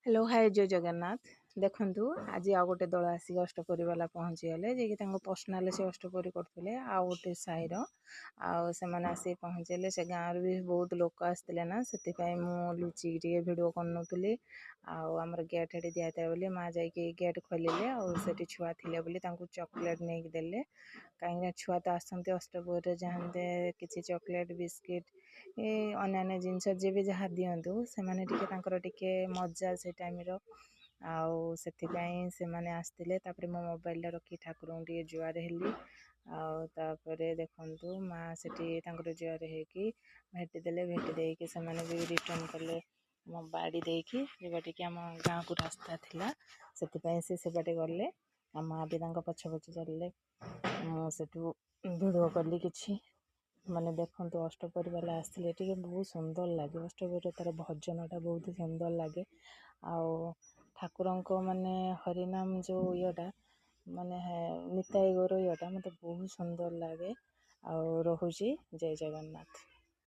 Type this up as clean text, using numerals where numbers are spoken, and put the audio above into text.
Hello hi जय जगन्नाथ। देखु आज आउ गोटे दल आसिक अष्टपरी वाला पहुँचीगले जे कि पर्सनाल से अष्टपरी करते आउ गोटे साईर से आसिक पहुँचले से गाँव भी बहुत लोक आसते ना से लुचिक टे भिड कर आमर गेट हेटी दिखाई बोली माँ जा गेट खोलिले आठ छुआ थे चॉकलेट नहीं देले कहीं छुआ तो आसते अष्टपहरी जहाँते किसी चॉकलेट बिस्किट अन्य जिनस जी भी जहाँ दिंतु से मजा से टाइम आउ से आसते मो मोबाइल रखी ठाकुर टे जुआर हेली आउे देखु माँ से जुआर होगी भेटिदेले भेटी से भी रिटर्न कले मो बाड़ी देकी जोटिक आम गाँव को रास्ता थिला से बाटे गले माँ भी पछ पछ चलले मुझे भिडियो कली कि माने देखो अष्टपरी वाला आसते बहुत सुंदर लगे अष्टपरी तार भजनटा बहुत सुंदर लगे आउ ठाकुर माने हरिनाम जो येटा माने निताई गौर येटा मत बहुत सुंदर लगे आ रोहुची जय जगन्नाथ।